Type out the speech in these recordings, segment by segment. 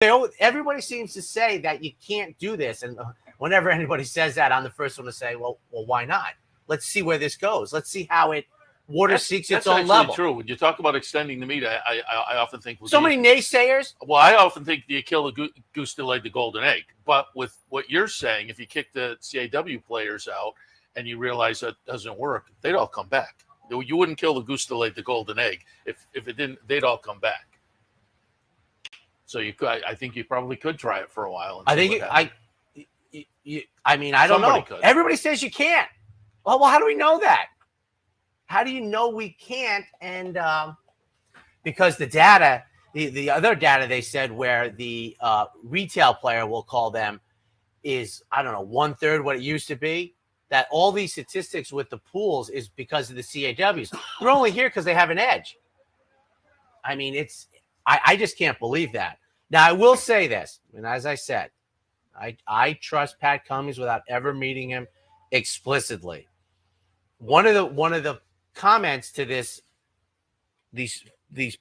Everybody seems to say that you can't do this, and whenever anybody says that, I'm the first one to say, well, why not? Let's see where this goes. Let's see how it seeks its own level. That's true. When you talk about extending the meet, I often think many naysayers. Well, I often think you kill the goose to lay the golden egg. But with what you're saying, if you kick the CAW players out and you realize that doesn't work, they'd all come back. You wouldn't kill the goose to lay the golden egg. If it didn't, they'd all come back. So I think you probably could try it for a while. I don't know. Could. Everybody says you can't. Well, how do we know that? How do you know we can't? And because the data, the other data they said where the retail player, we'll call them, is, I don't know, 1/3 what it used to be. That all these statistics with the pools is because of the CAWs. They're only here because they have an edge. I mean, I just can't believe that. Now, I will say this, and as I said, I trust Pat Cummings without ever meeting him explicitly. One of the comments to these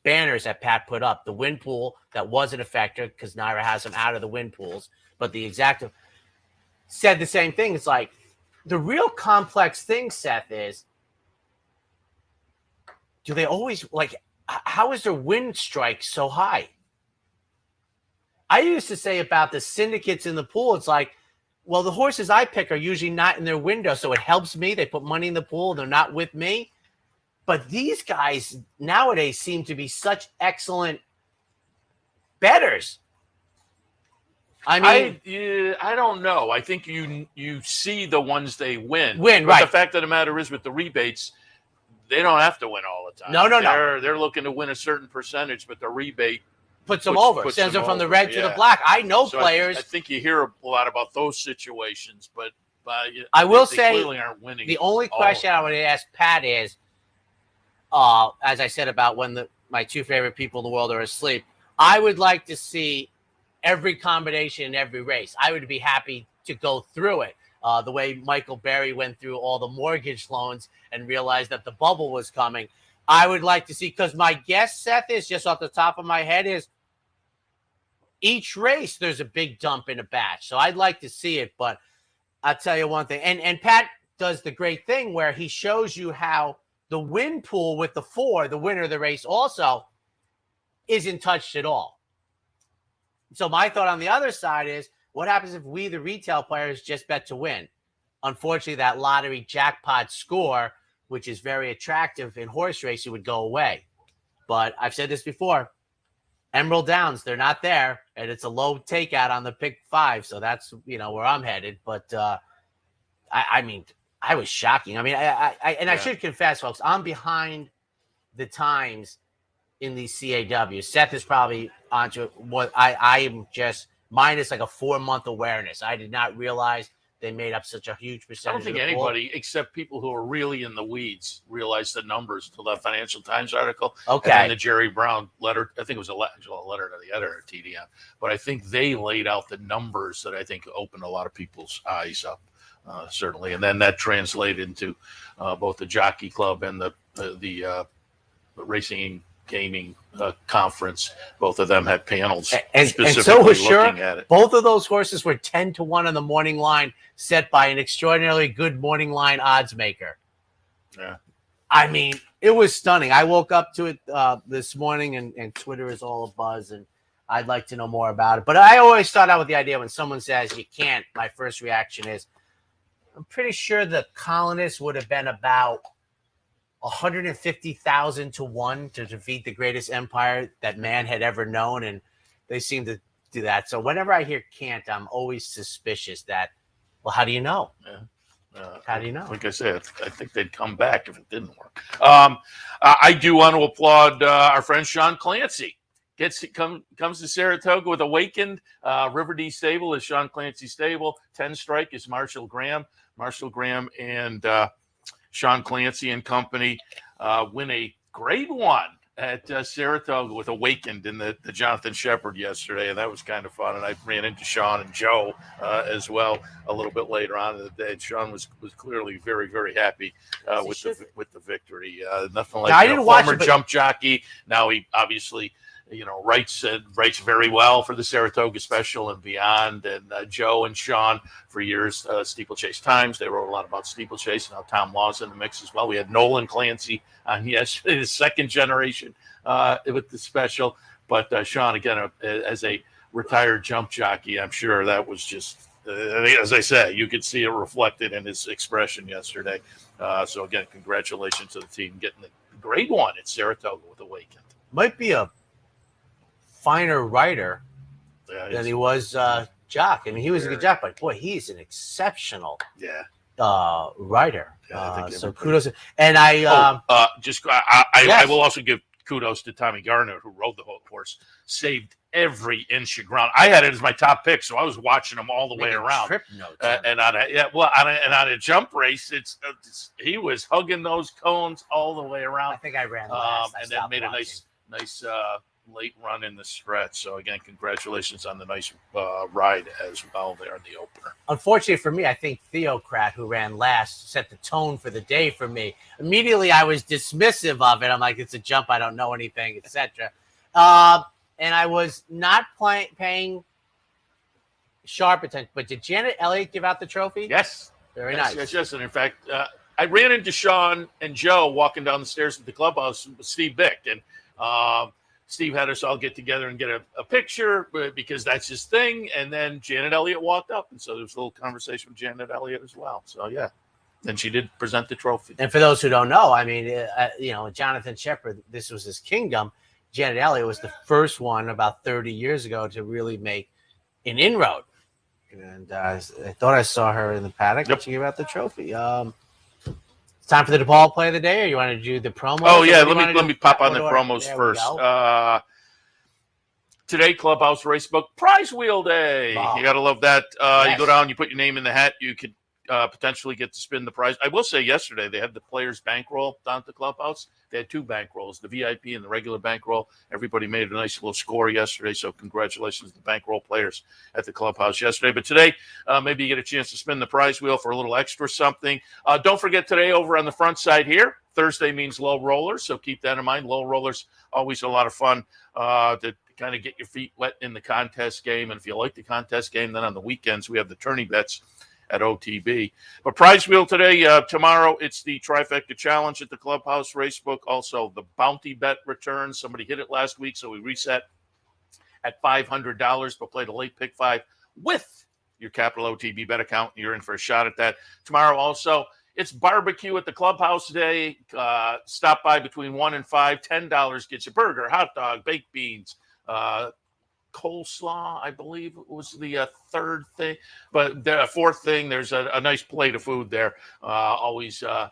banners that Pat put up, the win pool that wasn't a factor because Naira has them out of the win pools, but the exacta said the same thing. It's like the real complex thing, Seth, is do they always how is their win strike so high? I used to say about the syndicates in the pool, it's like, well, the horses I pick are usually not in their window, so it helps me. They put money in the pool. They're not with me. But these guys nowadays seem to be such excellent bettors. I mean, I don't know. I think you see the ones they win. But right. The fact of the matter is with the rebates, they don't have to win all the time. No. They're looking to win a certain percentage, but the rebate puts them over, sends them from the red to the black. I know players. I think you hear a lot about those situations, but I will say clearly aren't winning. The only question I would ask Pat is, as I said about when my two favorite people in the world are asleep, I would like to see every combination in every race. I would be happy to go through it. The way Michael Berry went through all the mortgage loans and realized that the bubble was coming. I would like to see, because my guess, Seth, is just off the top of my head is each race there's a big dump in a batch. So I'd like to see it, but I'll tell you one thing. And Pat does the great thing where he shows you how the win pool with the 4, the winner of the race also, isn't touched at all. So my thought on the other side is, what happens if we, the retail players, just bet to win? Unfortunately, that lottery jackpot score, which is very attractive in horse racing, would go away. But I've said this before, Emerald Downs, they're not there, and it's a low takeout on the pick 5, so that's where I'm headed. But I mean, I was shocking. I mean, I should confess, folks, I'm behind the times in these CAWs. Seth is probably onto it. What I am just minus like a 4-month awareness. I did not realize they made up such a huge percentage. I don't think anybody except people who are really in the weeds realized the numbers till that Financial Times article. Okay. And then the Jerry Brown letter. I think it was a letter to the editor at TDM. But I think they laid out the numbers that I think opened a lot of people's eyes up, certainly. And then that translated into both the Jockey Club and the Racing Gaming conference. Both of them had panels specifically so was looking at it. Both of those horses were 10-1 on the morning line, set by an extraordinarily good morning line odds maker. Yeah, I mean, it was stunning. I woke up to it this morning, and Twitter is all abuzz, and I'd like to know more about it. But I always start out with the idea when someone says you can't, my first reaction is, I'm pretty sure the Colonists would have been about 150,000 to 1 to defeat the greatest empire that man had ever known, and they seem to do that. So whenever I hear can't, I'm always suspicious that, well, how do you know? Yeah. How do you know? Like I said, I think they'd come back if it didn't work. I do want to applaud our friend Sean Clancy. Comes to Saratoga with Awakened. River D Stable is Sean Clancy's stable. 10 Strike is Marshall Graham. Marshall Graham and Sean Clancy and company win a grade 1 at Saratoga with Awakened in the Jonathan Shepard yesterday, and that was kind of fun. And I ran into Sean and Joe as well a little bit later on in the day. Sean was clearly very, very happy with the victory. Nothing like now, I didn't watch former jump jockey. Now he obviously writes very well for the Saratoga Special and beyond. And Joe and Sean, for years, Steeplechase Times, they wrote a lot about Steeplechase. Now Tom Law's in the mix as well. We had Nolan Clancy on yesterday, the second generation with the special. But Sean, again, as a retired jump jockey, I'm sure that was just, as I say, you could see it reflected in his expression yesterday. So again, congratulations to the team getting the grade 1 at Saratoga with Awakened. Might be a finer writer than he was jock. I mean, he was a good jock, but boy, he's an exceptional writer. So kudos. And I will also give kudos to Tommy Garner, who rode the whole course, saved every inch of ground. I had it as my top pick, so I was watching him all the way around. Trip notes. And on a jump race, he was hugging those cones all the way around. I think I ran last. And then made a nice late run in the stretch. So again, congratulations on the nice ride as well there in the opener. Unfortunately for me, I think Theocrat, who ran last, set the tone for the day for me. Immediately, I was dismissive of it. I'm like, it's a jump. I don't know anything, etc. And I was not paying sharp attention. But did Janet Elliott give out the trophy? Yes. Very nice. Yes. And in fact, I ran into Sean and Joe walking down the stairs at the clubhouse with Steve Bick. And Steve had us all get together and get a picture because that's his thing. And then Janet Elliott walked up. And so there was a little conversation with Janet Elliott as well. So, yeah. Then she did present the trophy. And for those who don't know, I mean, Jonathan Shepard, this was his kingdom. Janet Elliott was the first one about 30 years ago to really make an inroad. And I thought I saw her in the paddock. Yep. She gave out the trophy. It's time for the DePaula play of the day, or you want to do the promo? Oh, yeah. Let me pop on the promos first. Today, Clubhouse Racebook Prize Wheel Day. Oh. You got to love that. Yes. You go down, you put your name in the hat, you could potentially get to spin the prize. I will say yesterday they had the players' bankroll down at the clubhouse. They had 2 bankrolls, the VIP and the regular bankroll. Everybody made a nice little score yesterday, so congratulations to the bankroll players at the clubhouse yesterday. But today, maybe you get a chance to spin the prize wheel for a little extra something. Don't forget today over on the front side here, Thursday means low rollers, so keep that in mind. Low rollers, always a lot of fun to kind of get your feet wet in the contest game. And if you like the contest game, then on the weekends we have the tourney bets at OTB. But prize wheel today, tomorrow, it's the Trifecta Challenge at the Clubhouse Racebook. Also, the Bounty Bet returns. Somebody hit it last week, so we reset at $500, but play the late pick 5 with your Capital OTB bet account. You're in for a shot at that. Tomorrow also, it's barbecue at the Clubhouse Day. Stop by between 1 and 5. $10 gets you burger, hot dog, baked beans, coleslaw, I believe was the third thing, but the fourth thing, there's a nice plate of food there. Always a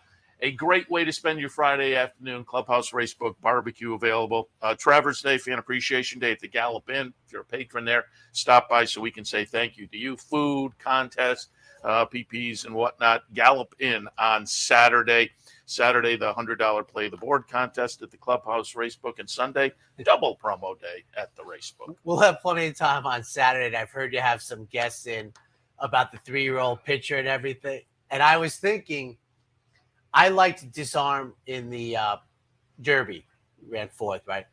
great way to spend your Friday afternoon. Clubhouse Racebook barbecue available. Travers Day, Fan Appreciation Day at the Gallup Inn. If you're a patron there, stop by so we can say thank you to you. Food, contest, PPs and whatnot. Gallup Inn on Saturday. Saturday, the $100 Play the Board contest at the Clubhouse Racebook, and Sunday, double promo day at the Racebook. We'll have plenty of time on Saturday. I've heard you have some guests in about the 3-year-old pitcher and everything. And I was thinking, I like to disarm in the Derby. Ran 4th, right?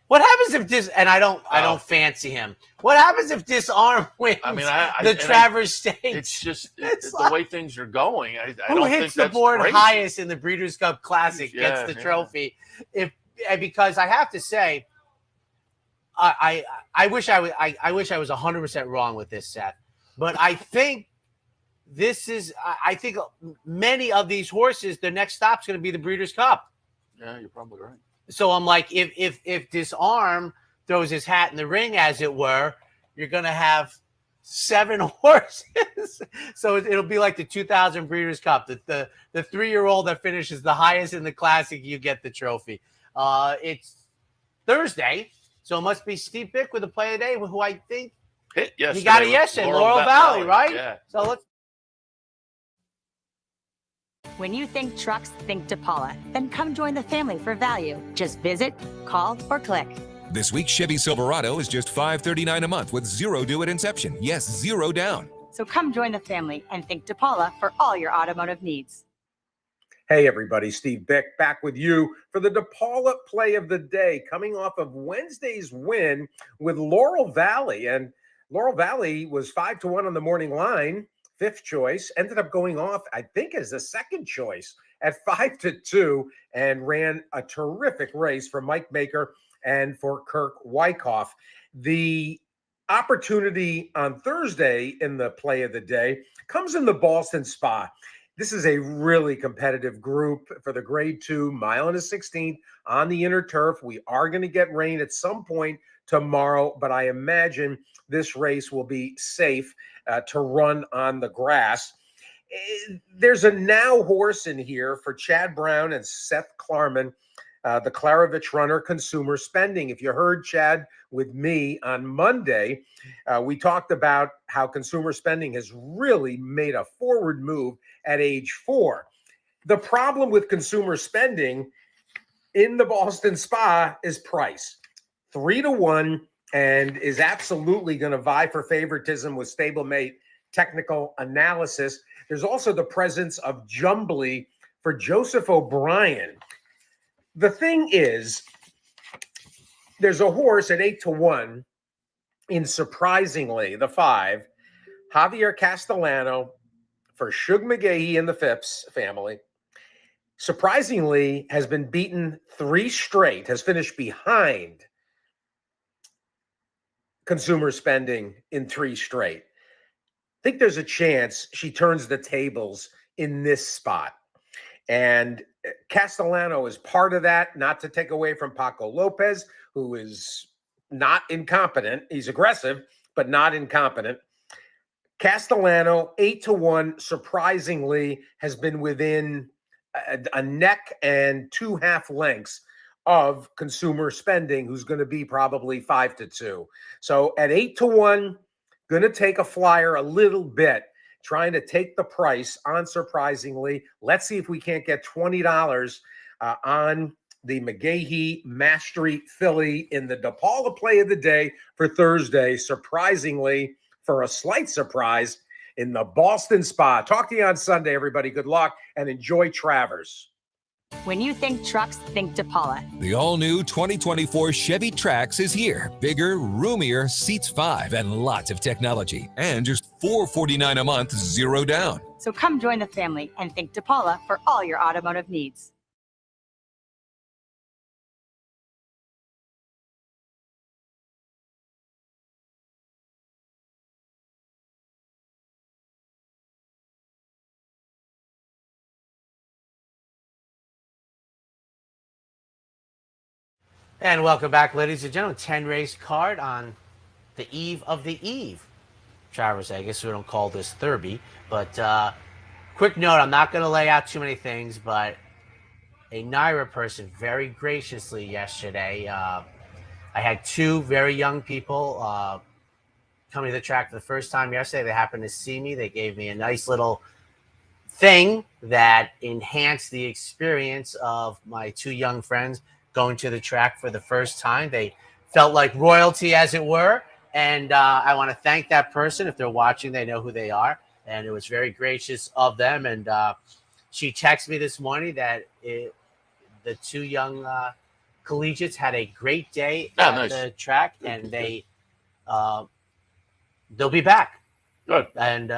What happens if I don't fancy him. What happens if Disarm wins the Travers Stakes? It's just the way things are going. I don't think hits the board crazy. Highest in the Breeders' Cup Classic gets the trophy. Because I have to say, I wish I was 100% wrong with this, Seth. But I think I think many of these horses, their next stop's going to be the Breeders' Cup. Yeah, you're probably right. So I'm like, if Disarm throws his hat in the ring, as it were, you're going to have 7 horses. So it'll be like the 2000 Breeders' Cup. The 3-year-old that finishes the highest in the Classic, you get the trophy. It's Thursday, so it must be Steve Bick with the play of the day, who I think hit yesterday. He got it yesterday, Laurel Valley, right? Yeah. So let's. When you think trucks, think DePaula. Then come join the family for value. Just visit, call, or click. This week, Chevy Silverado is just $539 a month with 0 due at inception. Yes, 0 down. So come join the family and think DePaula for all your automotive needs. Hey, everybody. Steve Bick back with you for the DePaula play of the day, coming off of Wednesday's win with Laurel Valley. And Laurel Valley was 5-1 on the morning line, fifth choice, ended up going off, I think, as the second choice at 5-2, and ran a terrific race for Mike Maker and for Kirk Wyckoff. The opportunity on Thursday in the play of the day comes in the Boston Spa. This is a really competitive group for the grade 2 mile and a 16th on the inner turf. We are going to get rain at some point tomorrow, but I imagine this race will be safe to run on the grass. There's a now horse in here for Chad Brown and Seth Klarman, the Klarovich runner, Consumer Spending. If you heard Chad with me on Monday, we talked about how Consumer Spending has really made a forward move at age 4. The problem with Consumer Spending in the Boston Spa is price. 3-1, and is absolutely going to vie for favoritism with stablemate technical analysis. There's also the presence of Jumbly for Joseph O'Brien. The thing is, there's a horse at 8-1 in Surprisingly, the 5, Javier Castellano for Shug McGahee and the Phipps family. Surprisingly, has been beaten 3 straight, has finished behind Consumer Spending in 3 straight. I think there's a chance she turns the tables in this spot. And Castellano is part of that, not to take away from Paco Lopez, who is not incompetent. He's aggressive, but not incompetent. Castellano, 8-1, surprisingly, has been within a neck and 2 half lengths of Consumer Spending, who's going to be probably 5-2. So at 8-1, going to take a flyer a little bit, trying to take the price on Surprisingly. Let's see if we can't get $20 on the McGahee Mastery filly in the DePaula play of the day for Thursday. Surprisingly, for a slight surprise, in the Boston Spa. Talk to you on Sunday, everybody. Good luck and enjoy Travers. When you think trucks, think DePaula. The all-new 2024 Chevy Trax is here. Bigger, roomier, seats 5, and lots of technology. And just $449 a month, 0 down. So come join the family and think DePaula for all your automotive needs. And welcome back, ladies and gentlemen. 10 race card on the eve of the eve. Travers, I guess we don't call this Thurby. But quick note, I'm not going to lay out too many things, but a NYRA person very graciously yesterday, I had 2 very young people coming to the track for the first time yesterday. They happened to see me. They gave me a nice little thing that enhanced the experience of my 2 young friends going to the track for the first time. They felt like royalty, as it were. And I want to thank that person. If they're watching, they know who they are. And it was very gracious of them. And she texted me this morning that the 2 young collegiates had a great day at the track. And they'll be back. Good. And,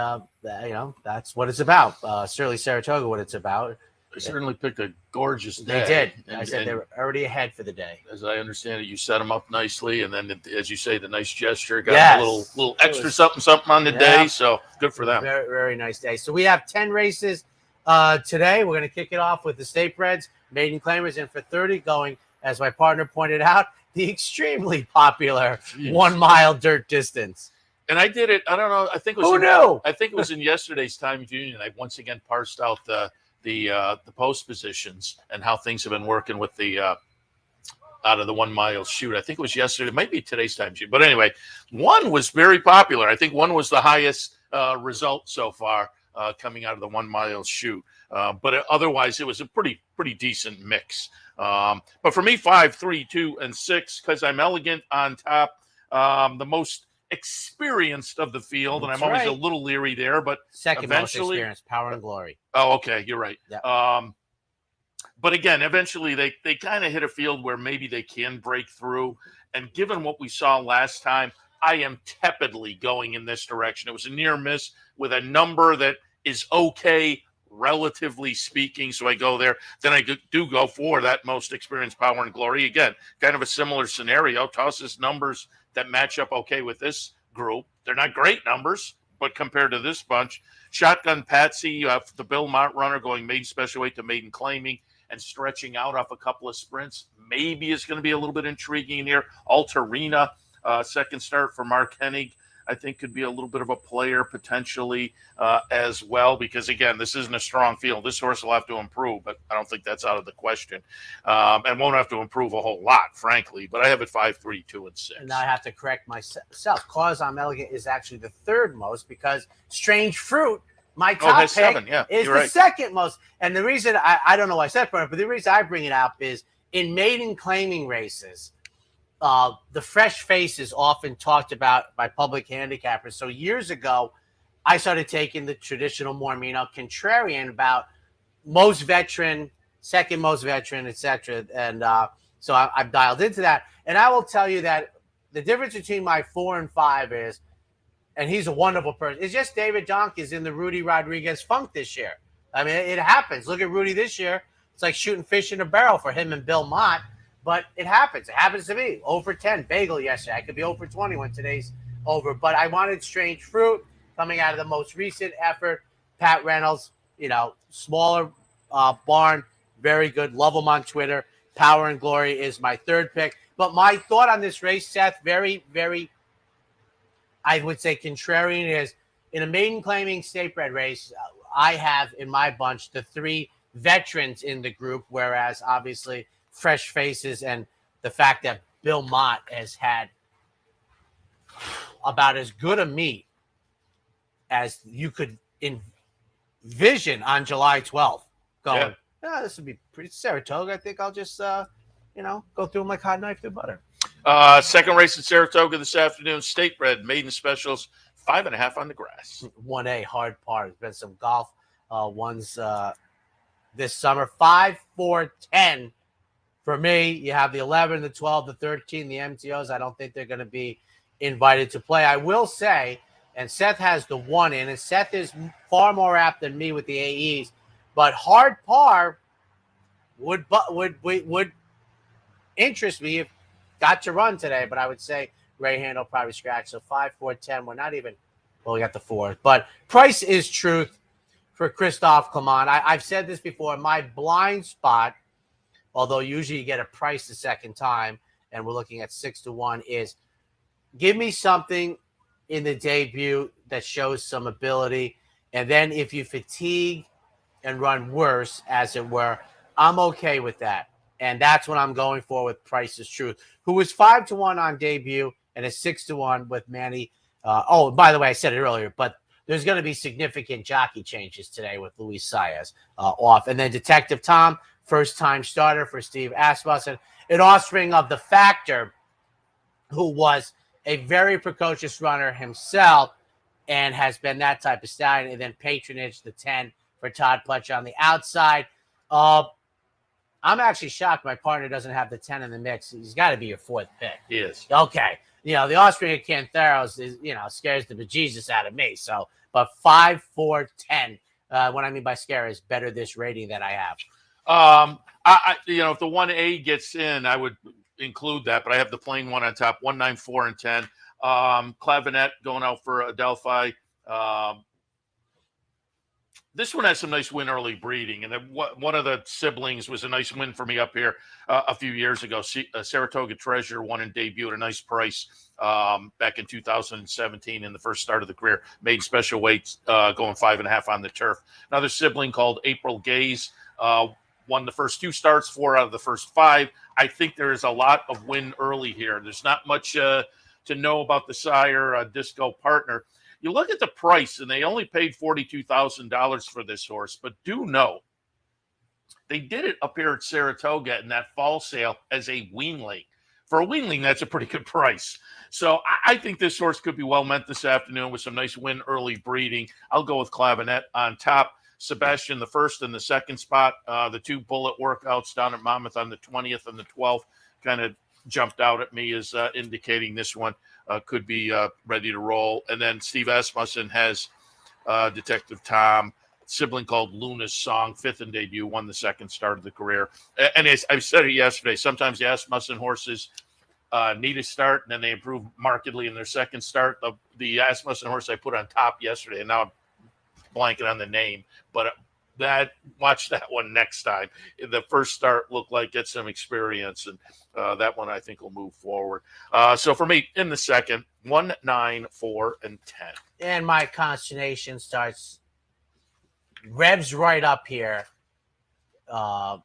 that's what it's about. Certainly Saratoga, what it's about. They certainly picked a gorgeous day. They did. And, I said they were already ahead for the day. As I understand it, you set them up nicely, and then, as you say, the nice gesture got a little extra something on the day. So good for them. Very, very nice day. So we have 10 races today. We're going to kick it off with the State Breds, Maiden Claimers, and for 30 going, as my partner pointed out, the extremely popular 1 mile dirt distance. And I did it. I don't know. I think it was. Who knew? I think it was in yesterday's Times Union. I once again parsed out the post positions and how things have been working with the out of the 1 mile shoot. I think it was yesterday. It might be today's Times Union. But anyway, 1 was very popular. I think 1 was the highest result so far coming out of the 1 mile shoot. But otherwise, it was a pretty decent mix. But for me, 5, 3, 2, and 6, because I'm elegant on top, the most experienced of the field, and I'm always a little leery there, but second most eventually experienced, Power and Glory. Oh, okay, you're right. Yep. But again, eventually they kind of hit a field where maybe they can break through. And given what we saw last time, I am tepidly going in this direction. It was a near miss with a number that is okay, relatively speaking. So I go there. Then I do go for that most experienced Power and Glory. Again, kind of a similar scenario. Tosses numbers that match up okay with this group. They're not great numbers, but compared to this bunch, Shotgun Patsy, the Bill Mott runner going maiden special weight to maiden claiming and stretching out off a couple of sprints, maybe is going to be a little bit intriguing here. Altarina, second start for Mark Hennig, I think could be a little bit of a player potentially as well, because again, this isn't a strong field. This horse will have to improve, but I don't think that's out of the question, and won't have to improve a whole lot, frankly. But I have it 5, 3, 2, and 6. And now I have to correct myself. Cause I'm Elegant is actually the third most, because Strange Fruit, my top pick, 7, yeah, is the right. second most. And the reason I don't know why I said it, but the reason I bring it up is in maiden claiming races, the fresh face is often talked about by public handicappers. So years ago, I started taking the traditional Mormino contrarian about most veteran, second most veteran, etc. And so I've dialed into that. And I will tell you that the difference between my 4 and 5 is, and he's a wonderful person, it's just David Donk is in the Rudy Rodriguez funk this year. I mean, it happens. Look at Rudy this year. It's like shooting fish in a barrel for him and Bill Mott. But it happens. It happens to me. Over 10 bagel yesterday. I could be over 20 when today's over. But I wanted Strange Fruit coming out of the most recent effort. Pat Reynolds, smaller barn, very good. Love him on Twitter. Power and Glory is my third pick. But my thought on this race, Seth, very, very, I would say contrarian, is in a maiden claiming state bred race, I have in my bunch the 3 veterans in the group, whereas obviously fresh faces and the fact that Bill Mott has had about as good a meet as you could envision on July 12th. Going, this would be pretty Saratoga. I think I'll just, go through them like hot knife through butter. Second race at Saratoga this afternoon, state bred maiden specials, 5.5 on the grass. 1A hard par. There's been some golf ones this summer. 5, 4, 10. For me, you have the 11, the 12, the 13, the MTOs. I don't think they're going to be invited to play. I will say, and Seth has the 1 in, and Seth is far more apt than me with the AEs, but hard par would interest me if got to run today, but I would say Ray Hand will probably scratch. So 5, 4, 10. We're not even, we got the 4th. But price is truth for Christophe Clement. I've said this before. My blind spot, although usually you get a price the second time, and we're looking at 6 to 1, is give me something in the debut that shows some ability. And then if you fatigue and run worse, as it were, I'm okay with that. And that's what I'm going for with Price is Truth, who was 5 to 1 on debut and is 6 to 1 with Manny. By the way, I said it earlier, but there's going to be significant jockey changes today with Luis Saez off. And then Detective Tom, first-time starter for Steve Asmussen, an offspring of the Factor, who was a very precocious runner himself and has been that type of stallion. And then Patronage, the 10 for Todd Pletcher on the outside. I'm actually shocked my partner doesn't have the 10 in the mix. He's got to be your 4th pick. He is. Okay. The offspring of Cantheros is, scares the bejesus out of me. So, but 5, 4, 10. What I mean by scare is better this rating that I have. If the 1A gets in, I would include that, but I have the plain one on top, 1, 9, 4, and 10. Clavinet going out for Adelphi. This one has some nice win early breeding, and one of the siblings was a nice win for me up here a few years ago. Saratoga Treasure won in debut at a nice price back in 2017 in the first start of the career. Made special weights going 5.5 on the turf. Another sibling called April Gaze won the first 2 starts, 4 out of the first 5. I think there is a lot of win early here. There's not much to know about the sire, Disco Partner. You look at the price, and they only paid $42,000 for this horse, but do know they did it up here at Saratoga in that fall sale as a weanling. For a weanling, that's a pretty good price. So I think this horse could be well meant this afternoon with some nice win early breeding. I'll go with Clavinet on top. Sebastian, the first and the second spot. The 2 bullet workouts down at Monmouth on the 20th and the 12th kind of jumped out at me as indicating this one could be ready to roll. And then Steve Asmussen has Detective Tom, sibling called Luna's Song, 5th in debut, won the second start of the career. And I said it yesterday, sometimes the Asmussen horses need a start, and then they improve markedly in their second start. The Asmussen horse I put on top yesterday, and now I'm blanking on the name, but watch that one next time. The first start looked like get some experience, and that one I think will move forward. So for me, in the second, 1, 9, 4, and 10. And my consternation starts, revs right up here. A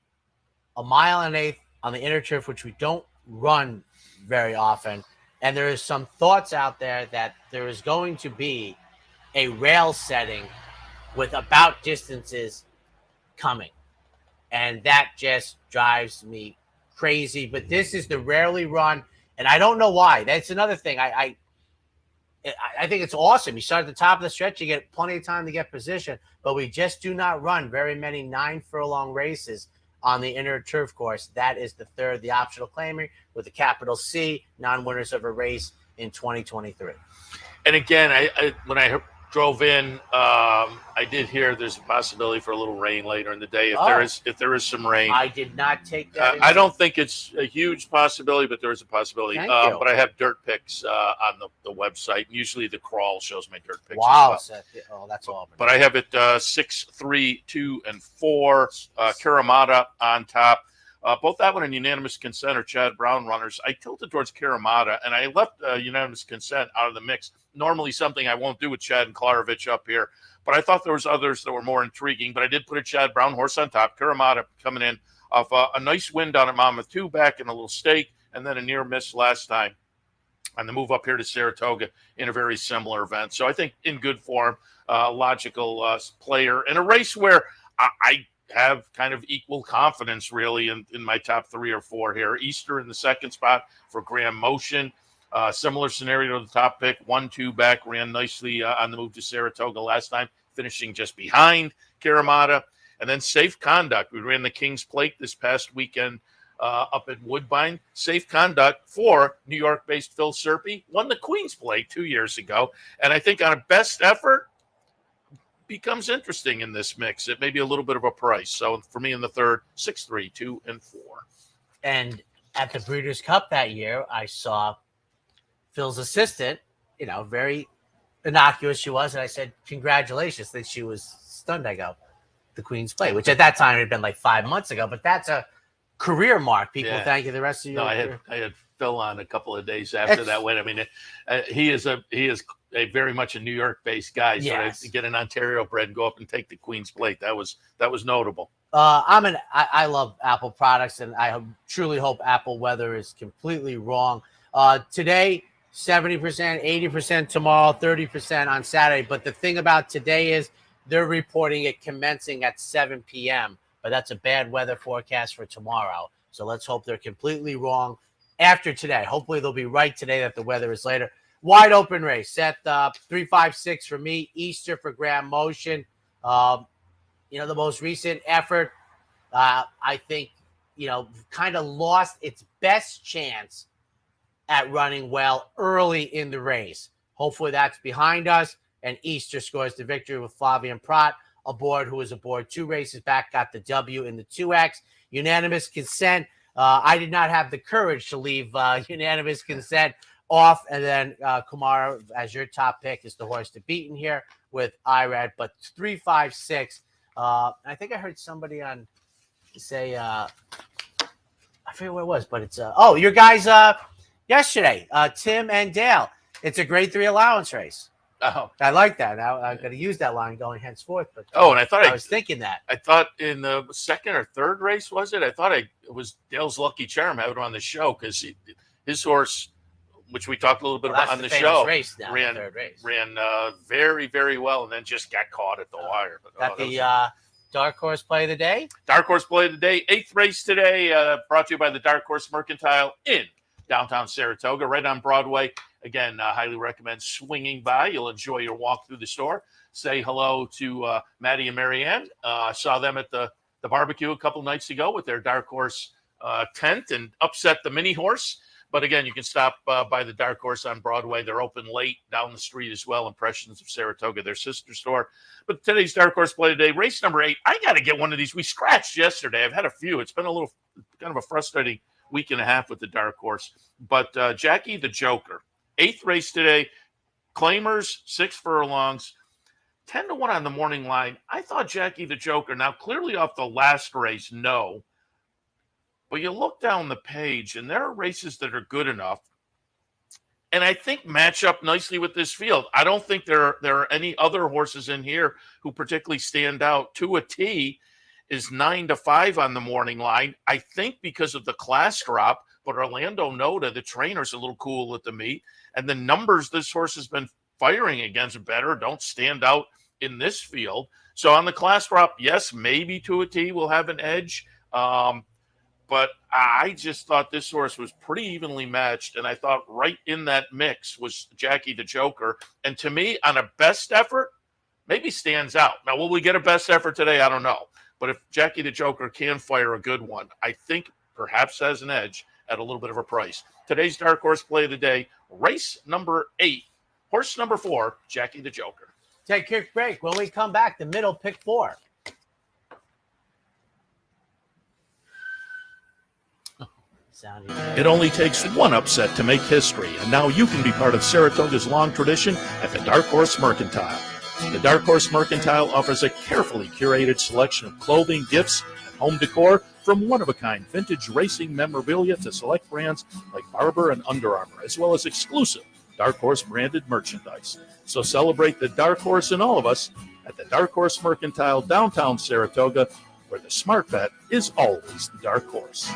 1.1 miles on the inner turf, which we don't run very often. And there is some thoughts out there that there is going to be a rail setting with about distances coming. And that just drives me crazy. But this is the rarely run, and I don't know why. That's another thing. I think it's awesome. You start at the top of the stretch, you get plenty of time to get position, but we just do not run very many 9 furlong races on the inner turf course. That is the third, the optional claimer with a capital C, non-winners of a race in 2023. And again, I when I drove in, I did hear there's a possibility for a little rain later in the day. If there is some rain, I did not take that. I don't think it's a huge possibility, but there is a possibility. Thank you. But I have dirt picks on the website. Usually the crawl shows my dirt picks. Wow, as well. Seth. Oh, that's all. But I have it 6, 3, 2, and 4. Karamata on top. Both that one and unanimous consent are Chad Brown runners. I tilted towards Karamata, and I left unanimous consent out of the mix. Normally something I won't do with Chad and Klarovich up here, but I thought there was others that were more intriguing. But I did put a Chad Brown horse on top. Karamata coming in off a nice win down at Monmouth 2 back in a little stake, and then a near miss last time on the move up here to Saratoga in a very similar event. So I think in good form, logical player in a race where I have kind of equal confidence really in my top 3 or 4 here. Easter in the second spot for Graham Motion. Similar scenario to the top pick, 1-2 back, ran nicely on the move to Saratoga last time, finishing just behind Karamata. And then Safe Conduct. We ran the King's Plate this past weekend up at Woodbine. Safe Conduct for New York-based Phil Serpe won the Queen's Plate 2 years ago. And I think on a best effort, becomes interesting in this mix. It may be a little bit of a price. So for me in the third, 6, 3, 2, and 4. And at the Breeders' Cup that year, I saw Phil's assistant, very innocuous she was. And I said, congratulations. That she was stunned. I go, the Queen's Plate, which at that time had been like 5 months ago, but that's a career mark. People thank you the rest of your career. I had Phil on a couple of days after that win. I mean, he is a very much a New York-based guy. So yes. to get an Ontario bred and go up and take the Queen's Plate, that was notable. I love Apple products, and I truly hope Apple weather is completely wrong. Today, 70%, 80% tomorrow, 30% on Saturday. But the thing about today is they're reporting it commencing at 7 p.m. But that's a bad weather forecast for tomorrow. So let's hope they're completely wrong after today. Hopefully they'll be right today that the weather is later. Wide open race. Set 3, 5, 6 for me. Easter for Graham Motion. The most recent effort, I think, kind of lost its best chance at running well early in the race. Hopefully that's behind us, and Easter scores the victory with Flavian Prat aboard, who was aboard 2 races back, got the W in the 2X. Unanimous consent. I did not have the courage to leave unanimous consent off, and then Kumar, as your top pick, is the horse to beat in here with IRAD, but 3, 5, 6. I think I heard somebody on say, I forget what it was, but it's your guys yesterday, Tim and Dale. It's a grade 3 allowance race. Oh, I like that. Now I'm going to use that line going henceforth. But and I thought I was thinking that. I thought in the second or third race, was it? I thought it was Dale's Lucky Charm having him on the show because his horse, which we talked a little bit about on the show, race now, ran very, very well, and then just got caught at the wire. But, the Dark Horse Play of the Day? Dark Horse Play of the Day, 8th race today, brought to you by the Dark Horse Mercantile in downtown Saratoga, right on Broadway. again, highly recommend swinging by. You'll enjoy your walk through the store. Say hello to Maddie and Marianne. Saw them at the barbecue a couple nights ago with their Dark Horse tent and upset the mini horse. But again, you can stop by the Dark Horse on Broadway. They're open late down the street as well. Impressions of Saratoga, their sister store. But today's Dark Horse play today, race number 8. I got to get one of these. We scratched yesterday. I've had a few. It's been a little kind of a frustrating week and a half with the Dark Horse. But Jackie the Joker, 8th race today. Claimers, 6 furlongs, 10-1 on the morning line. I thought Jackie the Joker, now clearly off the last race, no. But you look down the page, and there are races that are good enough, and I think match up nicely with this field. I don't think there are any other horses in here who particularly stand out. To a T is 9-5 on the morning line. I think because of the class drop, but Orlando Noda, the trainer's a little cool at the meet, and the numbers this horse has been firing against better don't stand out in this field. So on the class drop, yes, maybe To a T will have an edge. But I just thought this horse was pretty evenly matched, and I thought right in that mix was Jackie the Joker. And to me, on a best effort, maybe stands out. Now, will we get a best effort today? I don't know. But if Jackie the Joker can fire a good one, I think perhaps has an edge at a little bit of a price. Today's Dark Horse play of the day, race number 8, horse number 4, Jackie the Joker. Take a quick break. When we come back, the middle pick 4. It only takes one upset to make history, and now you can be part of Saratoga's long tradition at the Dark Horse Mercantile. The Dark Horse Mercantile offers a carefully curated selection of clothing, gifts, and home decor, from one-of-a-kind vintage racing memorabilia to select brands like Barber and Under Armour, as well as exclusive Dark Horse branded merchandise. So celebrate the Dark Horse in all of us at the Dark Horse Mercantile, downtown Saratoga, where the smart bet is always the Dark Horse.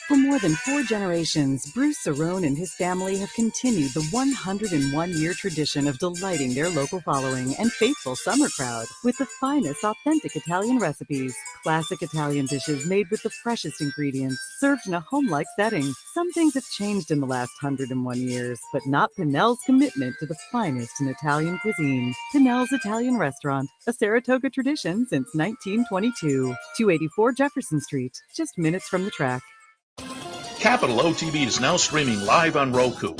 For more than 4 generations, Bruce Cerrone and his family have continued the 101-year tradition of delighting their local following and faithful summer crowd with the finest authentic Italian recipes. Classic Italian dishes made with the freshest ingredients, served in a home-like setting. Some things have changed in the last 101 years, but not Pinnell's commitment to the finest in Italian cuisine. Pinnell's Italian Restaurant, a Saratoga tradition since 1922. 284 Jefferson Street, just minutes from the track. Capital OTB is now streaming live on Roku.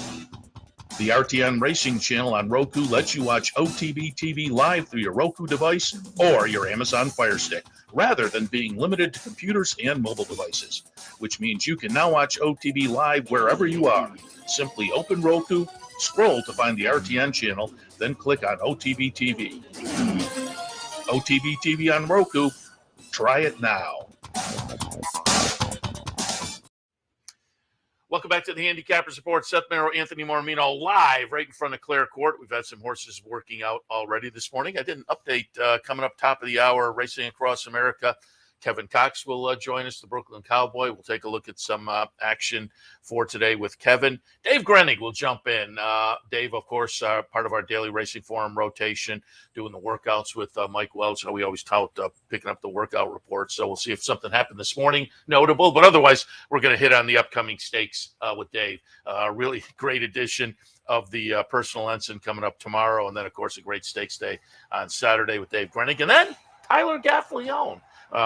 The RTN Racing channel on Roku lets you watch OTB TV live through your Roku device or your Amazon Fire Stick, rather than being limited to computers and mobile devices, which means you can now watch OTB live wherever you are. Simply open Roku, scroll to find the RTN channel, then click on OTB TV. OTB TV on Roku. Try it now. Welcome back to the Handicappers Report. Seth, Merrow, Anthony Mormino live right in front of Clare Court. We've had some horses working out already this morning. I did an update coming up top of the hour, Racing Across America. Kevin Cox will join us, the Brooklyn Cowboy. We'll take a look at some action for today with Kevin. Dave Grenig will jump in. Dave, of course, part of our daily Racing Forum rotation, doing the workouts with Mike Welch. We always tout picking up the workout reports. So we'll see if something happened this morning, notable. But otherwise, we're going to hit on the upcoming stakes with Dave. Really great edition of the Personal Ensign coming up tomorrow. And then, of course, a great stakes day on Saturday with Dave Grenig. And then Tyler Gaffleone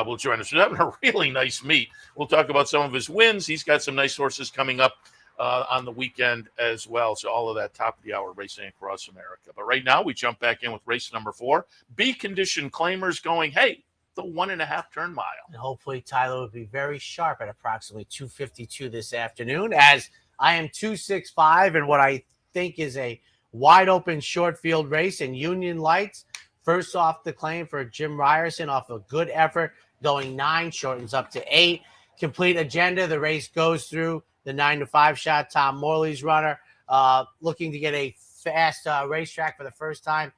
will join us. We're having a really nice meet. We'll talk about some of his wins. He's got some nice horses coming up on the weekend as well. So all of that top of the hour Racing Across America. But right now we jump back in with race number 4. B-condition claimers going, hey, the 1.5 turn mile. And hopefully Tyler will be very sharp at approximately 2:52 this afternoon, as I am 2:65 in what I think is a wide open short field race in Union Lights. First off the claim for Jim Ryerson off a good effort, going 9, shortens up to 8. Complete agenda. The race goes through the 9-5 shot. Tom Morley's runner, looking to get a fast racetrack for the first time,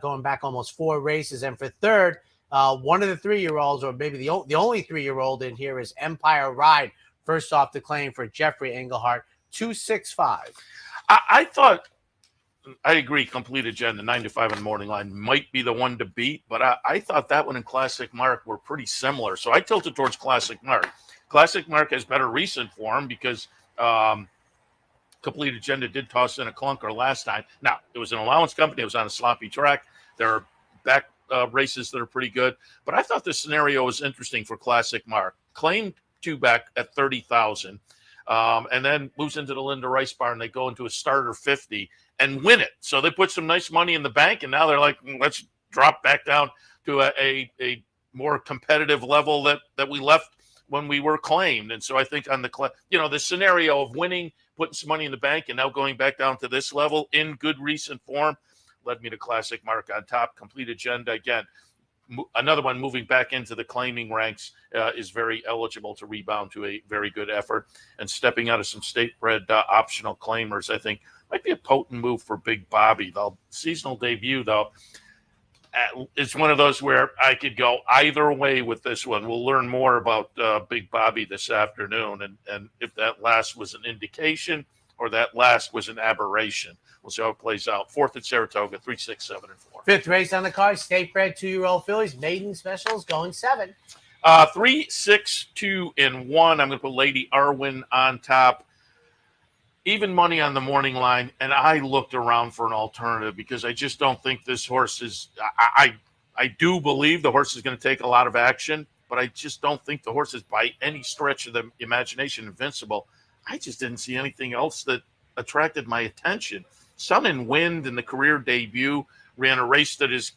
going back almost 4 races. And for third, one of the 3-year-olds, or maybe the only 3-year-old in here, is Empire Ride. First off the claim for Jeffrey Engelhardt, 265. I thought, I agree, complete agenda, 9-5 on the morning line might be the one to beat, but I thought that one and Classic Mark were pretty similar. So I tilted towards Classic Mark. Classic Mark has better recent form because Complete Agenda did toss in a clunker last time. Now, it was an allowance company. It was on a sloppy track. There are back races that are pretty good. But I thought this scenario was interesting for Classic Mark. Claimed 2 back at 30,000, and then moves into the Linda Rice barn. They go into a starter 50 and win it. So they put some nice money in the bank, and now they're like, let's drop back down to a more competitive level that we left when we were claimed. And so I think on the scenario of winning, putting some money in the bank, and now going back down to this level in good recent form led me to Classic Mark on top. Complete Agenda, again, another one moving back into the claiming ranks, is very eligible to rebound to a very good effort. And stepping out of some state-bred optional claimers, I think, might be a potent move for Big Bobby. The seasonal debut, though, it's one of those where I could go either way with this one. We'll learn more about Big Bobby this afternoon, and if that last was an indication or that last was an aberration. We'll see how it plays out. 4th at Saratoga, 3, 6, 7, and 4. 5th race on the card, state-bred 2-year-old fillies, maiden specials going 7. 3, 6, 2, and 1. I'm going to put Lady Arwen on top. Even money on the morning line, and I looked around for an alternative because I just don't think this horse is. I do believe the horse is going to take a lot of action, but I just don't think the horse is by any stretch of the imagination invincible. I just didn't see anything else that attracted my attention. Sun and Wind in the career debut ran a race that is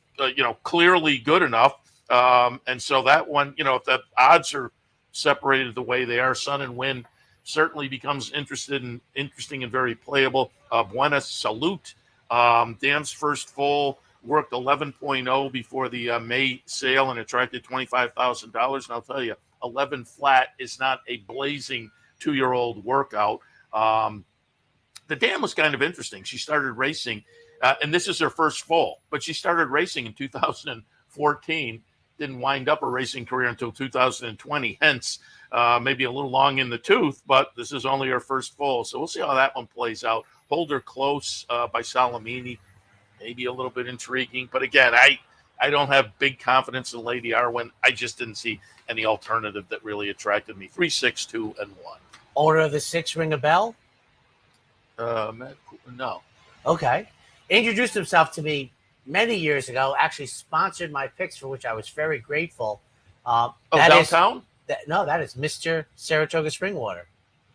clearly good enough, and so that one, if the odds are separated the way they are, Sun and Wind certainly becomes interesting and very playable. Buena Salute, Dan's first full, worked 11.0 before the May sale and attracted $25,000. And I'll tell you, 11 flat is not a blazing 2-year-old workout. The dam was kind of interesting. She started racing, and this is her first full, but she started racing in 2014, didn't wind up a racing career until 2020, hence maybe a little long in the tooth, but this is only her first full. So we'll see how that one plays out. Hold Her Close by Salamini, maybe a little bit intriguing. But again, I don't have big confidence in Lady Arwen. I just didn't see any alternative that really attracted me. 3, 6, 2, and 1. Order of the 6 ring a bell? No. Okay. Introduced himself to me many years ago, actually sponsored my picks, for which I was very grateful. Downtown? That is Mr. Saratoga Springwater.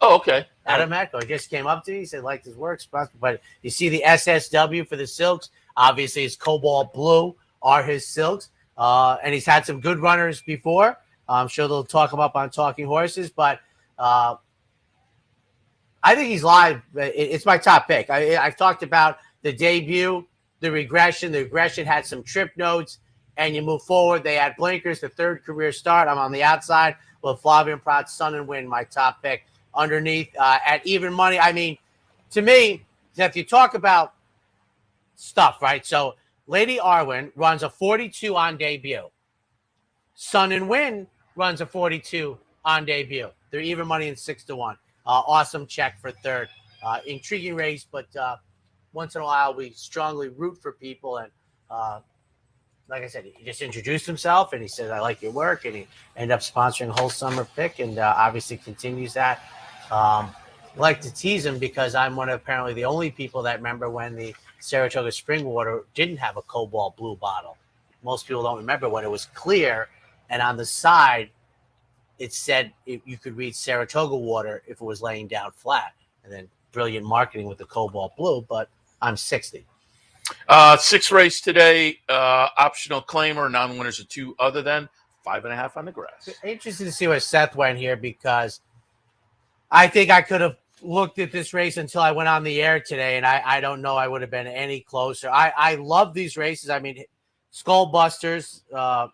Oh, okay. Adam Echo just came up to me. He said, liked his work. But you see the SSW for the silks. Obviously, his cobalt blue are his silks. And he's had some good runners before. I'm sure they'll talk him up on Talking Horses. But I think he's live. It's my top pick. I've talked about the debut, the regression. The regression had some trip notes. And you move forward. They had blinkers, the 3rd career start. I'm on the outside with Flavian Pratt, Sun and Wind, my top pick. Underneath at even money. I mean, to me, if you talk about stuff, right? So Lady Arwen runs a 42 on debut. Sun and Wind runs a 42 on debut. They're even money in 6-1. Awesome check for 3rd. Intriguing race, but once in a while we strongly root for people. And like I said, he just introduced himself and he said, I like your work. And he ended up sponsoring a whole summer pick and obviously continues that. I like to tease him because I'm one of apparently the only people that remember when the Saratoga Springwater didn't have a cobalt blue bottle. Most people don't remember when it was clear. And on the side, it said you could read Saratoga water if it was laying down flat. And then brilliant marketing with the cobalt blue, but I'm 60. 6th race today, optional claimer, non-winners of 2 other than 5.5 on the grass. Interesting to see where Seth went here because I think I could have looked at this race until I went on the air today, and I don't know I would have been any closer. I love these races. I mean, Skullbusters, I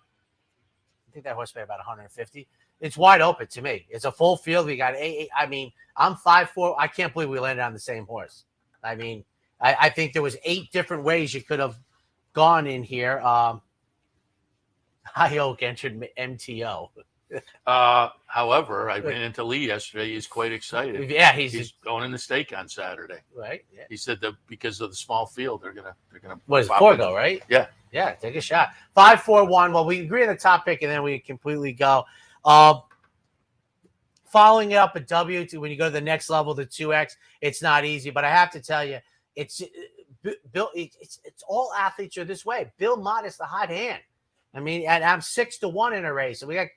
think that horse paid about 150. It's wide open to me. It's a full field. We got 8. I mean, I'm 5'4". I can't believe we landed on the same horse. I mean, I think there was 8 different ways you could have gone in here. High Oak entered MTO. However, I ran into Lee yesterday. He's quite excited. Yeah, he's going in the stake on Saturday. Right. Yeah. He said that because of the small field, they're gonna. What is it, Forgo, right? Yeah. Yeah. Take a shot. 5-4-1. Well, we agree on the top pick, and then we completely go. following it up a W to when you go to the next level, the 2X, it's not easy. But I have to tell you, it's Bill. It's all athletes are this way. Bill Mott is the hot hand. I mean, and I'm 6-1 in a race, and we got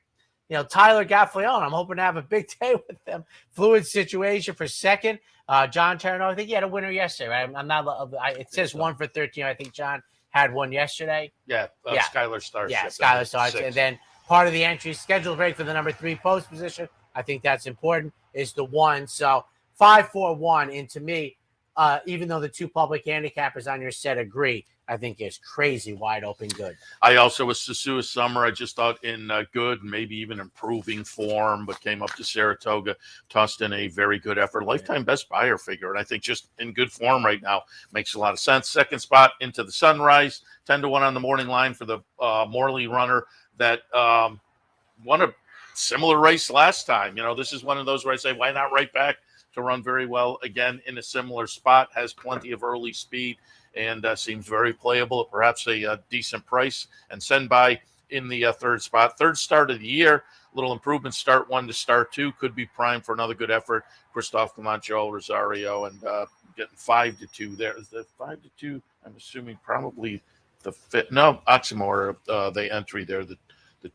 Tyler Gaffleone. I'm hoping to have a big day with them. Fluid situation for second. John Terreno, I think he had a winner yesterday. Right? I'm not. It says 1 for 13. I think John had one yesterday. Yeah. Skylar Starship. Yeah, Skylar Starship. And then part of the entry scheduled break for the number 3 post position. I think that's important. Is the 1. So 5-4-1. And to me, even though the 2 public handicappers on your set agree, I think it's crazy wide open good. I also was Sasua Summer. I just thought in good, maybe even improving form, but came up to Saratoga, tossed in a very good effort. Lifetime best buyer figure. And I think just in good form right now makes a lot of sense. Second spot Into the Sunrise, 10-1 on the morning line for the Morley runner that won a similar race last time. This is one of those where I say, why not right back to run very well again in a similar spot, has plenty of early speed, and seems very playable at perhaps a decent price. And send by in the third spot. Third start of the year, little improvement, start 1 to start 2. Could be primed for another good effort. Christophe Camacho, Rosario, and getting 5-2 there. Is that 5-2? I'm assuming probably the fit. No, Oxmoor, the entry there, the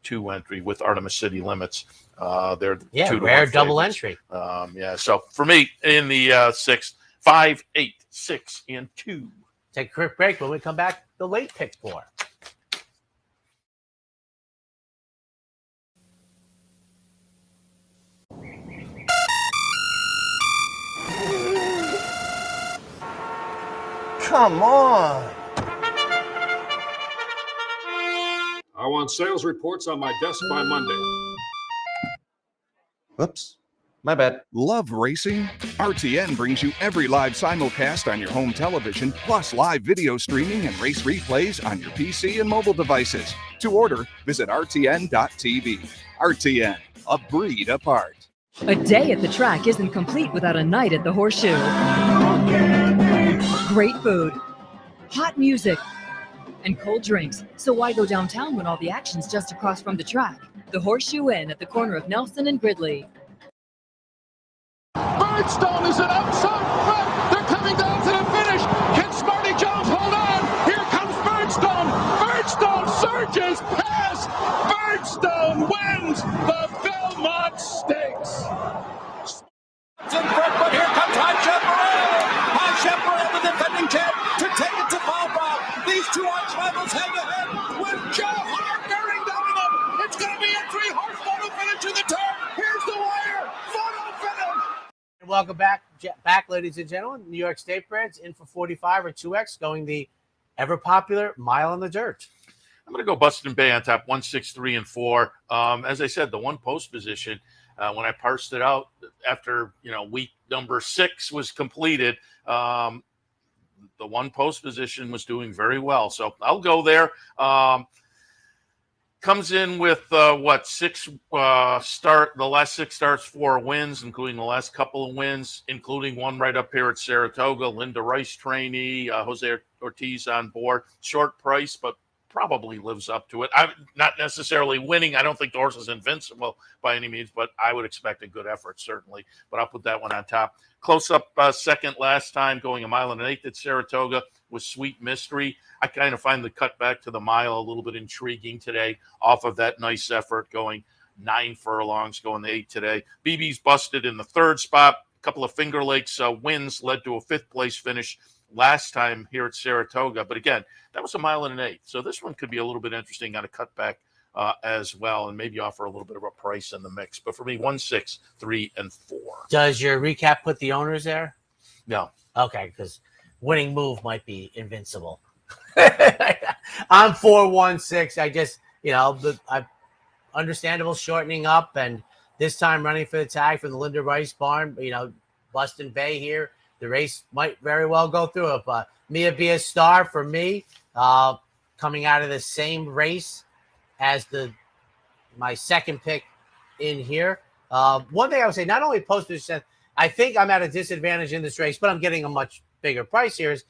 2 entry with Artemis City Limits. They're 2 rare double entry. So for me in the 6th, 5, 8, 6, and 2. Take a quick break. When we come back, the late pick 4. Come on. I want sales reports on my desk by Monday. Whoops. My bad. Love racing? RTN brings you every live simulcast on your home television, plus live video streaming and race replays on your PC and mobile devices. To order, visit rtn.tv. RTN, a breed apart. A day at the track isn't complete without a night at the Horseshoe. Great food, hot music, and cold drinks. So why go downtown when all the action's just across from the track? The Horseshoe Inn at the corner of Nelson and Gridley. Birdstone is an outside front. They're coming down to the finish. Can Smarty Jones hold on? Here comes Birdstone. Birdstone surges past. Birdstone wins the Belmont Stakes. It's in front, but here comes High Chaparral. High Chaparral, the defending champ, to take it to Bob. These 2 arch rivals head to head with Joe Hart bearing down on them. It's going to be a 3-horse photo finish to the turn. Here's the wire. Photo finish. Welcome back, ladies and gentlemen. New York State Breds in for 45 or 2X, going the ever popular Mile in the Dirt. I'm going to go Bustin Bay on top, 1, 6, 3, and 4. As I said, the 1 post position, when I parsed it out after week number 6 was completed, the 1 post position was doing very well. So I'll go there. Comes in with 6 the last 6 starts, 4 wins, including the last couple of wins, including one right up here at Saratoga. Linda Rice trainee, Jose Ortiz on board. Short price, but probably lives up to it. I'm not necessarily winning. I don't think the horse is invincible by any means, but I would expect a good effort, certainly. But I'll put that one on top. Close up second last time, going 1.1 miles at Saratoga was Sweet Mystery. I kind of find the cut back to the mile a little bit intriguing today off of that nice effort, going 9 furlongs, going to 8 today. BB's busted in the 3rd spot. A couple of Finger Lakes wins led to a 5th place finish last time here at Saratoga. But again, that was 1.8 miles. So this one could be a little bit interesting on a cutback as well, and maybe offer a little bit of a price in the mix. But for me, 1, 6, 3, and 4. Does your recap put the owners there? No. Okay, because winning move might be invincible. I'm 4, 1, 6. I just, I understandable shortening up, and this time running for the tag from the Linda Rice barn. Bustin Bay here. The race might very well go through it, but Mia be a star for me. Coming out of the same race as my second pick in here. One thing I would say, not only posters, I think I'm at a disadvantage in this race, but I'm getting a much bigger price here. Is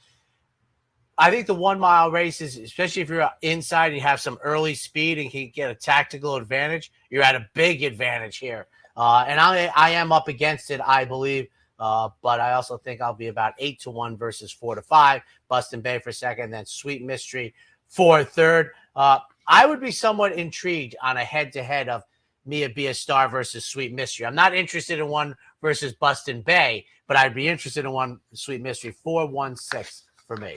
I think the 1 mile races, especially if you're inside and you have some early speed and can get a tactical advantage, you're at a big advantage here. And I am up against it, I believe. But I also think I'll be about 8-1 versus 4-5. Bustin' Bay for second, then Sweet Mystery for third. I would be somewhat intrigued on a head-to-head of Mia Be a Star versus Sweet Mystery. I'm not interested in one versus Bustin' Bay, but I'd be interested in one Sweet Mystery. 4-1-6 for me.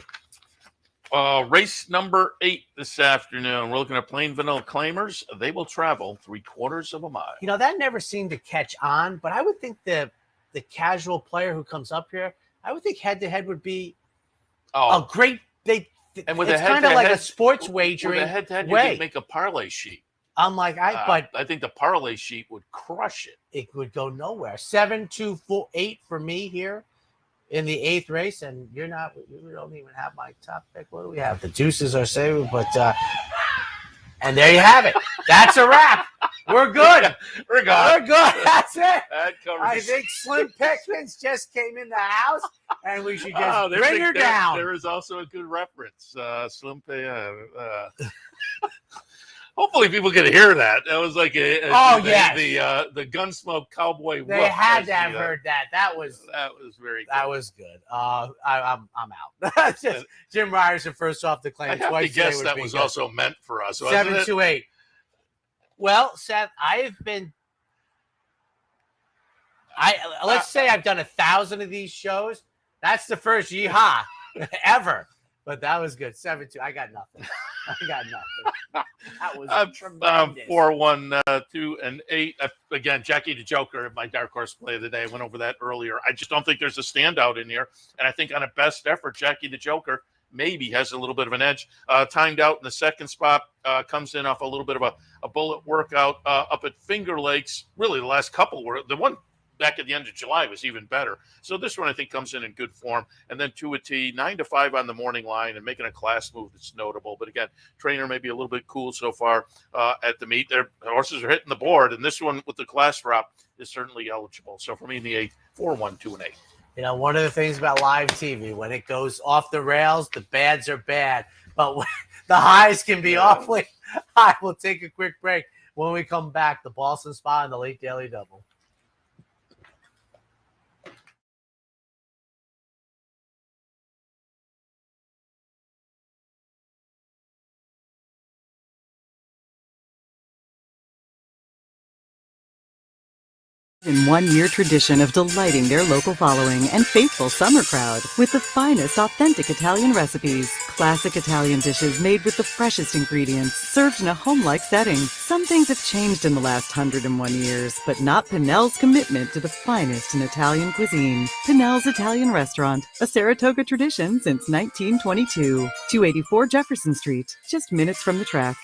Race number 8 this afternoon. We're looking at Plain Vanilla Claimers. They will travel 3/4 of a mile. You know, that never seemed to catch on, but I would think the casual player who comes up here, I would think head-to-head would be a great – and with it's kind of like a sports wagering with a head-to-head, way. You can make a parlay sheet. I'm like, I think the parlay sheet would crush it. It would go nowhere. 7-2-4-8 for me here in the 8th race, and you don't even have my top pick. What do we have? The deuces are saving, but and there you have it. That's a wrap. We're good. We're good. That's it. That covers I think Slim Pickens just came in the house, and we should just bring her down. There is also a good reference. Slim Hopefully people can hear that. That was like the Gunsmoke Cowboy. They had to have heard that. That was very good. That was good. I'm out. Jim Ryerson first off the claim. I have to guess that was also meant for us. 7-2-8. Well, Seth, let's say I've done 1,000 of these shows. That's the first yeehaw ever. But that was good. 7-2. I got nothing. That was tremendous. 4-1-2-8. Again, Jackie the Joker, my dark horse play of the day. I went over that earlier. I just don't think there's a standout in here. And I think on a best effort, Jackie the Joker maybe has a little bit of an edge. Timed out in the second spot, comes in off a little bit of a bullet workout up at Finger Lakes. Really, the last couple were the one back at the end of July was even better. So this one I think comes in good form. And then to a T, 9-5 on the morning line and making a class move that's notable. But again, trainer may be a little bit cool so far at the meet. Their horses are hitting the board, and this one with the class drop is certainly eligible. So for me in the 8th, 4-1-2-8. You know, one of the things about live TV, when it goes off the rails, the bads are bad, but the highs can be awfully high. We'll take a quick break. When we come back, the Boston Spa and the Late Daily Double. In 1-year tradition of delighting their local following and faithful summer crowd with the finest authentic Italian recipes. Classic Italian dishes made with the freshest ingredients, served in a home-like setting. Some things have changed in the last 101 years, but not Pinnell's commitment to the finest in Italian cuisine. Pinnell's Italian Restaurant, a Saratoga tradition since 1922. 284 Jefferson Street, just minutes from the track.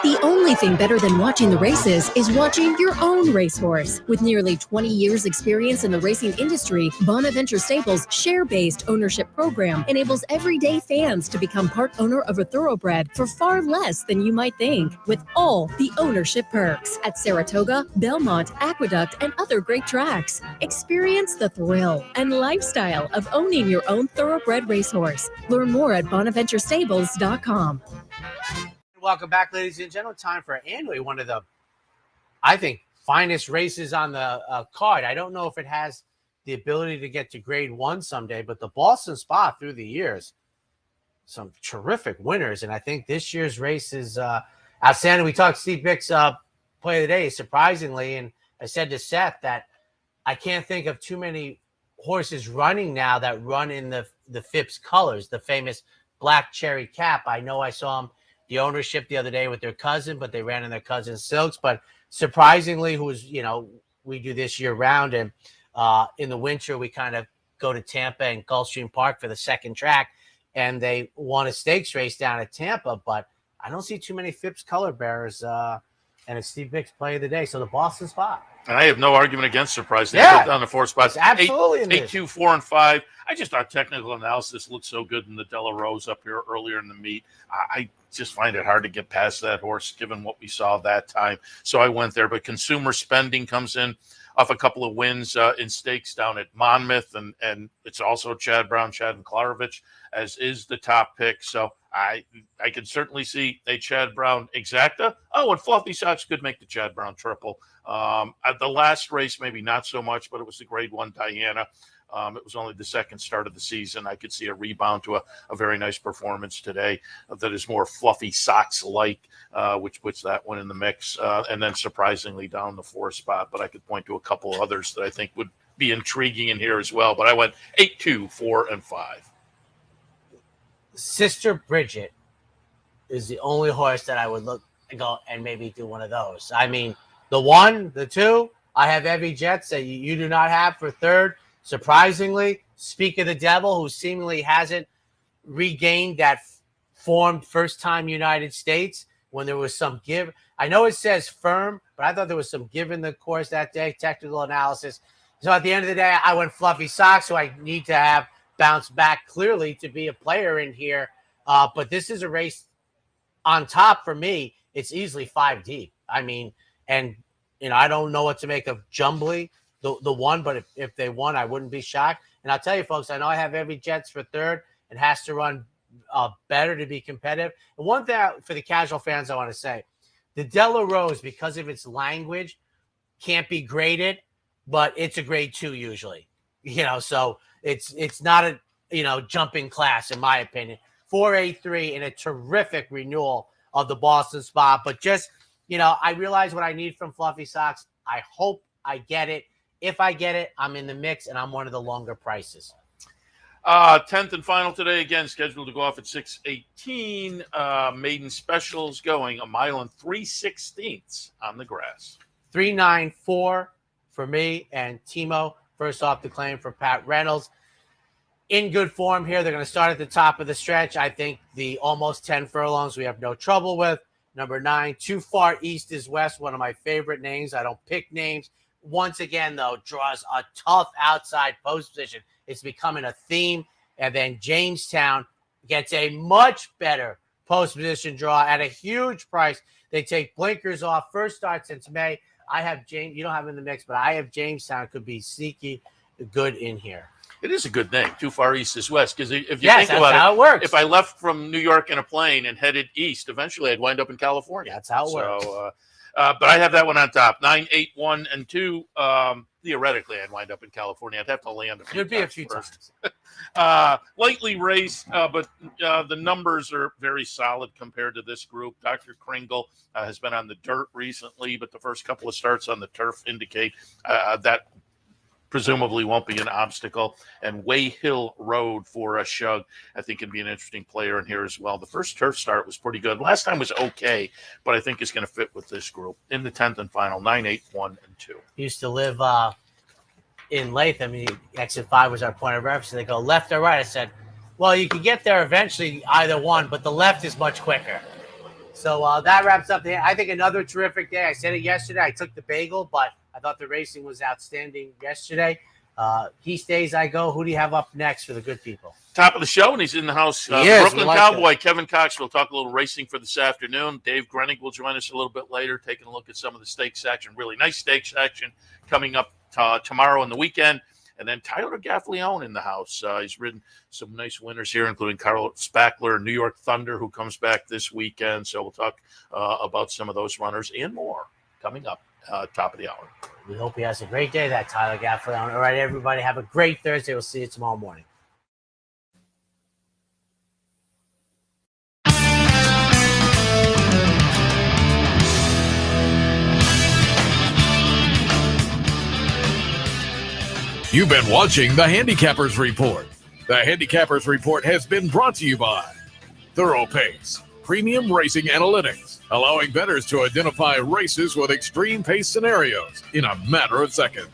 The only thing better than watching the races is watching your own racehorse. With nearly 20 years experience in the racing industry, Bonaventure Stables' share-based ownership program enables everyday fans to become part owner of a thoroughbred for far less than you might think, with all the ownership perks at Saratoga, Belmont, Aqueduct, and other great tracks. Experience the thrill and lifestyle of owning your own thoroughbred racehorse. Learn more at bonaventurestables.com. Welcome back, ladies and gentlemen. Time for annually one of the, I think, finest races on the card. I don't know if it has the ability to get to grade 1 someday, but the Boston Spa through the years, some terrific winners. And I think this year's race is outstanding. We talked Steve Bick's play of the day, surprisingly. And I said to Seth that I can't think of too many horses running now that run in the Phipps colors, the famous black cherry cap. I know I saw him the ownership the other day with their cousin, but they ran in their cousin's silks. But surprisingly, we do this year round, and in the winter we kind of go to Tampa and Gulfstream Park for the second track, and they won a stakes race down at Tampa. But I don't see too many Phipps color bearers, and it's Steve Bick's play of the day. So the Boston Spa. And I have no argument against surprise. They Yeah. put down the 4 spots. It's absolutely in 8, this. 2, 4, and 5. I just thought technical analysis looked so good in the Della Rose up here earlier in the meet. I just find it hard to get past that horse given what we saw that time. So I went there. But consumer spending comes in off a couple of wins in stakes down at Monmouth. And it's also Chad Brown, Chad Klarovich, as is the top pick. So I can certainly see a Chad Brown exacta. Oh, and Fluffy Socks could make the Chad Brown triple. At the last race, maybe not so much, but it was the Grade 1 Diana. It was only the second start of the season. I could see a rebound to a very nice performance today that is more Fluffy Socks-like, which puts that one in the mix. And then surprisingly down the 4 spot, but I could point to a couple others that I think would be intriguing in here as well. But I went 8, 2, 4, and 5. Sister Bridget is the only horse that I would look and go and maybe do one of those. I mean, the 1, the 2, I have Evie Jets that you do not have for third. Surprisingly, Speak of the Devil, who seemingly hasn't regained that formed first-time United States when there was some give. I know it says firm, but I thought there was some give in the course that day, technical analysis. So at the end of the day, I went Fluffy Socks, so I need to have bounced back clearly to be a player in here. But this is a race on top for me. It's easily 5 deep. I mean, and, I don't know what to make of Jumbly. The 1, but if they won, I wouldn't be shocked. And I'll tell you, folks, I know I have every Jets for third. It has to run better to be competitive. And one thing for the casual fans I want to say, the Della Rose, because of its language, can't be graded, but it's a grade 2 usually. So it's not a jumping class in my opinion. 4.83 and a terrific renewal of the Boston spot. But just I realize what I need from Fluffy Socks. I hope I get it. If I get it, I'm in the mix, and I'm one of the longer prices. 10th and final today, again, scheduled to go off at 6:18. Maiden specials going 1 mile and 3/16 on the grass. 3.94 for me and Timo. First off the claim for Pat Reynolds. In good form here. They're going to start at the top of the stretch. I think the almost 10 furlongs we have no trouble with. Number 9, Too Far East is West, one of my favorite names. I don't pick names. Once again, though, draws a tough outside post position. It's becoming a theme. And then Jamestown gets a much better post position draw at a huge price. They take blinkers off. First start since May. I have James. You don't have him in the mix, but I have Jamestown. Could be sneaky good in here. It is a good name. Too Far East is West. Because if you Yes, think that's about how it works. if I left from New York in a plane and headed east, eventually I'd wind up in California. That's how it works. But I have that one on top. 9, 8, 1, and 2. Theoretically, I'd wind up in California. I'd have to land a few Could be a times few first. times. Lightly raced, but the numbers are very solid compared to this group. Dr. Kringle has been on the dirt recently, but the first couple of starts on the turf indicate that presumably won't be an obstacle. And Way Hill Road for a Shug, I think, can be an interesting player in here as well. The first turf start was pretty good. Last time was okay, but I think it's going to fit with this group. In the 10th and final, 9, 8, 1, and 2. Used to live in Latham. Exit 5 was our point of reference. They go left or right. I said, well, you can get there eventually, either one, but the left is much quicker. So that wraps up the. I think another terrific day. I said it yesterday. I took the bagel, but I thought the racing was outstanding yesterday. He stays, I go. Who do you have up next for the good people? Top of the show, and he's in the house. Brooklyn Cowboy, Kevin Cox. We'll talk a little racing for this afternoon. Dave Grenig will join us a little bit later, taking a look at some of the stakes action. Really nice stakes action coming up tomorrow and the weekend. And then Tyler Gaffleone in the house. He's ridden some nice winners here, including Carl Spackler, New York Thunder, who comes back this weekend. So we'll talk about some of those runners and more coming up top of the hour. We hope he has a great day, that Tyler Gaffleone. All right, everybody, have a great Thursday. We'll see you tomorrow morning. You've been watching the Handicappers Report. The Handicappers Report has been brought to you by Thorough Pace, premium racing analytics, allowing bettors to identify races with extreme pace scenarios in a matter of seconds.